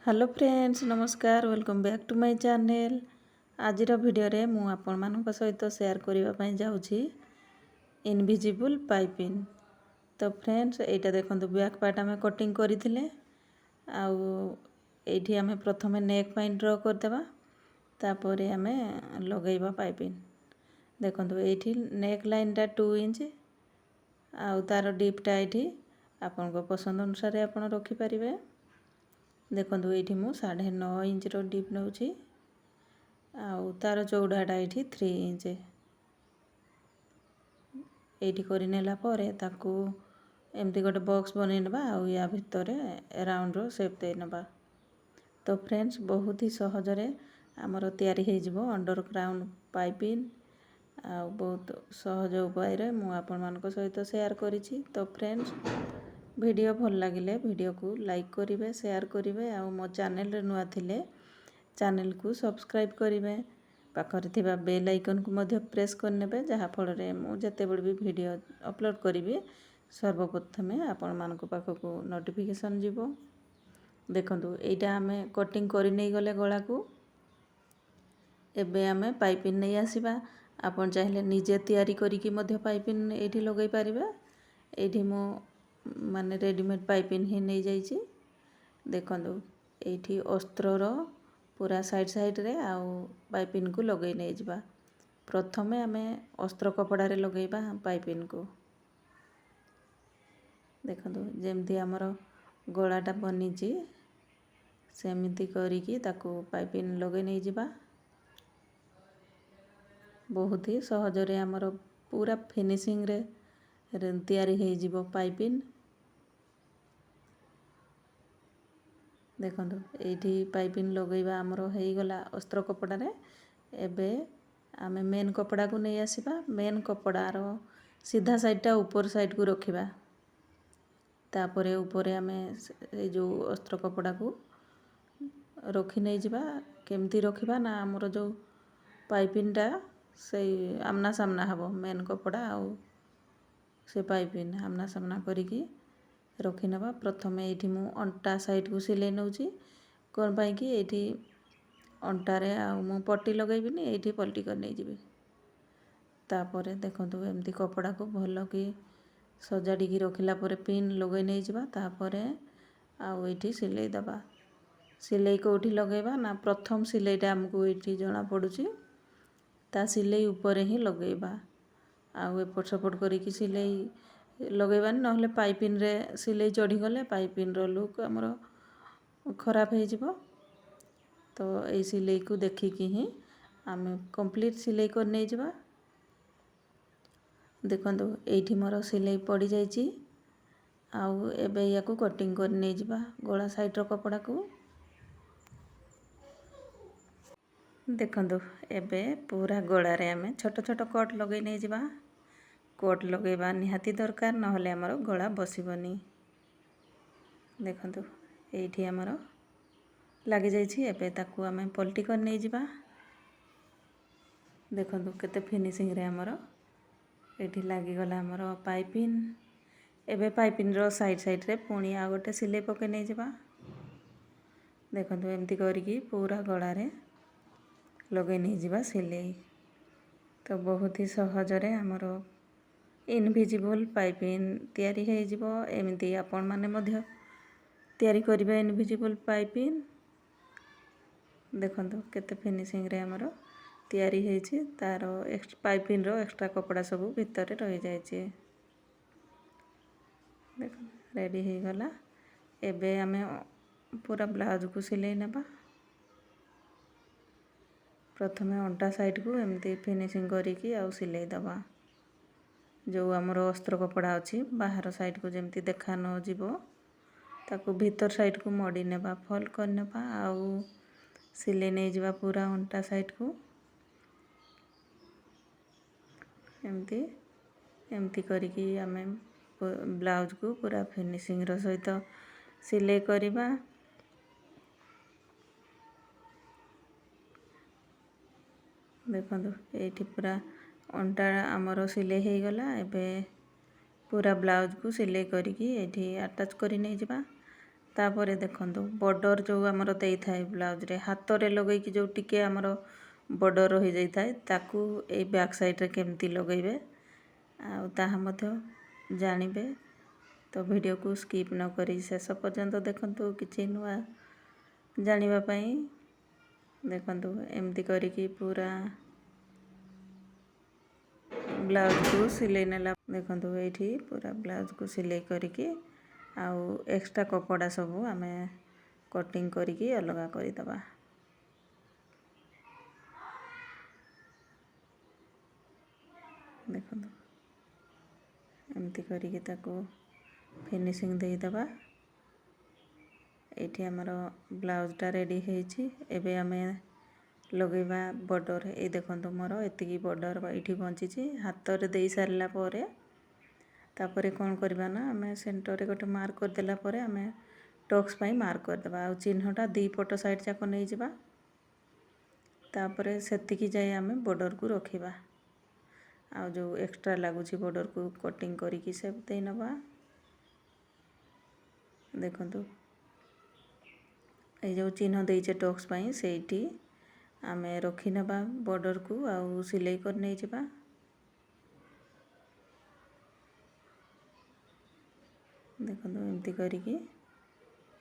Hello friends नमस्कार welcome back to my channel. आज video रे मु आपण मानक सहित शेयर करबा पई जाउछि इनविजिबल पाइपिंग। तो फ्रेंड्स एटा देखंतु बैक पार्ट हमें कटिंग करथिले आउ एठी हमें प्रथमे नेक पई ड्रा कर देबा तापरे हमें लगेबा पाइपिंग। देखंतु एठी नेक लाइन टा 2 इंच आउ तार डीप टा एठी आपन को पसंद अनुसार आपन रखि परिबे। देखो ये मु 9.5 इंच डीप नौ आउ तार चौड़ाटा ये 3 इंच ये करनेला ताकू एमती गोटे बॉक्स बन ना आउ या भितर राउंड रो शेप दे नबा। तो फ्रेंड्स बहुत ही सहजरे आमर तैयारी हो जिवो अंडरग्राउंड पाइपिंग आउ बहुत सहज उपाय मु आपण मानक सहित शेयर करिछि। तो फ्रेंड्स वीडियो भल लगिले वीडियो को लाइक करिवे शेयर करिवे आउ मो चैनल रे नुआ थिले चैनल को सब्सक्राइब करिवे पाखरे थिबा बेल आइकन को मध्य प्रेस करनेबे जहा फल रे मु जते बड़ भी वीडियो अपलोड करिवे सर्वप्रथमे आपण मानक पाखको नोटिफिकेशन जिवो। देखंतु एटा हमें कटिंग करि नै गले गळा को एबे हमें पाइपिंग नै आसीबा। आपण चाहिले निजे तैयारी करी कि मध्य पाइपिंग एठी लगै परिबे। एठी मो माने रेडीमेड पाइपिंग ही नहीं जाइए। देखो ये अस्त्र पूरा साइड साइड रे आउ पाइपिंग को लगे नहीं जावा। प्रथमे आमे अस्त्र कपड़ा रे लगेबा पाइपिंग को। देखो जमती आमर गलाटा बनीची सेमिति करिकी ताकू पाइपिंग लगे नहीं जावा। बहुत ही सहज रे आमर पूरा फिनिशिंग रे तैयारी हो जिवो पाइपिंग। देखो ये पाइपिंग लगेबा आमर हो गला अस्त्र कपड़ा रे। एबे आमे मेन कपड़ा को नहीं आसीबा। मेन कपड़ा रो सीधा साइडटा ऊपर साइड को रखिबा तापरे ऊपर आमे ए जो अस्त्र कपड़ा को रखी नहीं जिबा। केमती रखिबा ना आमर जो पाइपिंगटा से आमना सामना हबो मेन कपड़ा आउ से पाइपिंग आमना सामना करिकी रखी नबा। प्रथमे ये मु अंटा साइड को सिले नौची कौन पाई कि ये अंटारे मु पट्टी लगेबिनी ये पल्टी कर नहीं जीवी। तापरे देखंतु एमती कपड़ा को भल कि सजाड़ी की रखिला परे पिन लगे नहीं जिबा। तापरे आउ ये सिलाई दबा। सिलाई कोठी लगेबा ना प्रथम सिलाईटा हमको ये जना पड़ुची ता सिलाई ऊपर ही लगेबा। आउ एपट सपट करिकी सिलाई लगेबानी नहले पाइपिंग रे सिलाई चढ़ी गले पाइपिंग रो लुक हमर खराब हो जिवो। तो ए सिलाई को देखिकी ही आमे कंप्लीट सिलाई कर नहीं जिबा। देखंतु एठी मोर सिलाई पड़ी जाइची आउ एबे या को कटिंग कर नहीं जिबा गला साइड रो कपड़ा को। देखंतु एबे पूरा गला रे आमे छोट छोट कट लगे नहीं जिबा। कोट लगेबा निहाती दरकार नहले हमर गला बसिबनी। देखंतु एठी हमर लागि जाइछि एबे ताकू आमे पलटी कर नहीं जिबा। देखंतु केते फिनिशिंग रे हमर एठी लागि गला हमर पाइपिंग। एबे पाइपिंग रो साइड साइड रे पुणी आ गोटे सिलाई पके नहीं जिबा। देखंतु एमती करिकी पूरा गला रे लगे नहीं जिबा सिलाई। तो बहुत ही सहज रे हमर इनविजिबल पाइपिंग तैयारी हो जिवो। एमती आपण माने मध्य तैयारी करिबे इनविजिबल पाइपिंग। देखंतु केते फिनिशिंग रे हमर तैयारी हेछि। तारो पाइपिंग रो एक्स्ट्रा कपड़ा सब भीतर रही जाइछि। देखो रेडी हो गला। एबे हमें पूरा ब्लाउज को सिलाई नबा। प्रथमे अंटा साइड को एमती फिनिशिंग करिकी आउ सिलाई दबा। जो आमर अस्त्र कपड़ा अच्छी बाहर साइड को जमती देखा न जीवो ताकू भीतर साइड को मड़ी नेबा फॉल कर नेबा आउ सिले नहीं जीवा पूरा अंटा साइड को एमती एमती करिकी आमे ब्लाउज को पूरा फिनिशिंग रो सहित सिले करिबा। देखंतु एठी पूरा अंटा आमर सिले हो गला। एबे पूरा ब्लाउज को सिलाई करिकी एठी अटैच करी नहीं जिबा। तापर देखंतु बॉर्डर जो आमर देई थाए ब्लाउज रे हाथ रे लगे कि जो टिके आमर बॉर्डर रही जाई थाए ताकू ए बैक साइड रे केमती लगेबे आ ताहा मध्य जानिबे। तो वीडियो को स्किप न करी शेष पर्यंत देखंतु किछि नुआ जानिबा पई। देखंतु एमती करिकी पूरा ब्लाउज को सिलाई नेला। देखंतु एठी पूरा ब्लाउज को सिलाई करिकी आउ एक्स्ट्रा कपड़ा सब आमे कटिंग करिकी अलगा करि दबा। देखंतु एमती करिकी ताको फिनिशिंग देई दबा। एठी हमर ब्लाउज टा रेडी हेछि। एबे आमे लगेबा बॉर्डर। ए देखंतु मोर एतिकी बॉर्डर एठी बंचिछि। हाथ रे देई सारला परे तापरे कोन करबा ना आमे सेंटर रे गोटे मार्क कर देला परे आमे टक्स पई मार्क कर देबा। आ चिन्हटा दी पट साइड जाक नै जिबा। तापरे सेतिकी जाय आमे बॉर्डर को रखिबा। आ जो एक्स्ट्रा लागुछि बॉर्डर को कटिंग करिकी सेप देई नबा। देखंतु ए जो चिन्ह देइछे टक्स पई सेठी आमे रखि नबा बॉर्डर को आ सिलाई कर नै जिबा। देखंतु एमती करिकी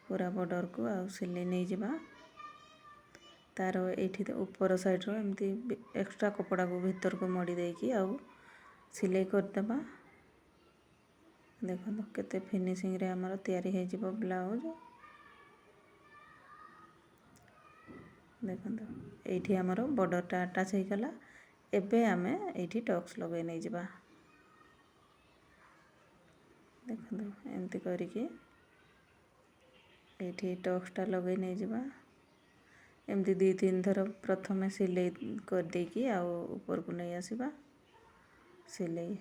पूरा बॉर्डर को आ सिलाई नै जिबा। तार एठी ऊपर साइड रो एमती एक्स्ट्रा कपड़ा को भीतर को मडी देकी आ सिलाई कर देबा। देखंतु केते फिनिशिंग रे हमर तयारी हे जिवो ब्लाउज। देखंतु एठी हमर बॉर्डर टा अटैच हे गला। एबे आमे एठी टक्स लगे नै जिबा। देखंतु एमती करिकी एठी टक्स टा लगे नै जिबा। एमती 2-3 थर प्रथमे सिलाई कर देकी आ ऊपर को नै आसीबा। सिलाई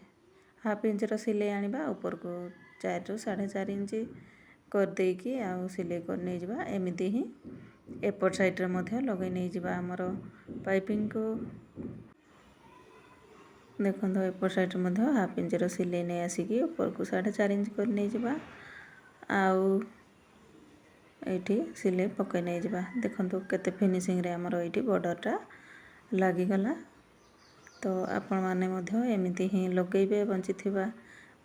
हाफ इंच रो सिलाई आनिबा ऊपर को 4 रो 4.5 इंच कर देकी आ सिलाई कर नै जिबा। एमिति ही एपर साइड रे मध्य लगे नै जिबा हमर पाइपिंग को। देखंतु एपर साइड रे मध्य हाफ इंच रो सिलाई नै आसीकी ऊपर को 4.5 इंच कर नै जिबा। आउ एठी सिलाई पकै नै जिबा। देखंतु केते फिनिशिंग रे हमर एठी बॉर्डर टा लागी गला। तो आपण माने मध्य एमिति ही लगेबे बंचिथिबा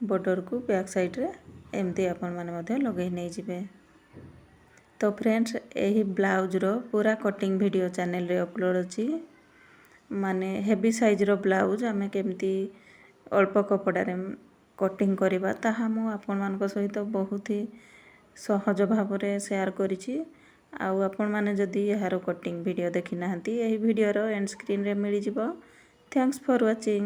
बॉर्डर को बैक साइड रे एमती आपण माने मध्य लगै नै जिबे। तो फ्रेंड्स एही ब्लाउज रो पूरा कटिंग वीडियो चैनल रे अपलोड अछि। माने हेवी साइज रो ब्लाउज आमे केमती अल्प कपड़ा रे कटिंग करबा ताहा मु आपण मानक सहित बहुत ही सहज भाव रे शेयर करिछि। आउ आपण माने जदी यार कटिंग वीडियो देखि नाहंती एही वीडियो रो एंड स्क्रीन रे मिलि जिवो। Thanks for watching.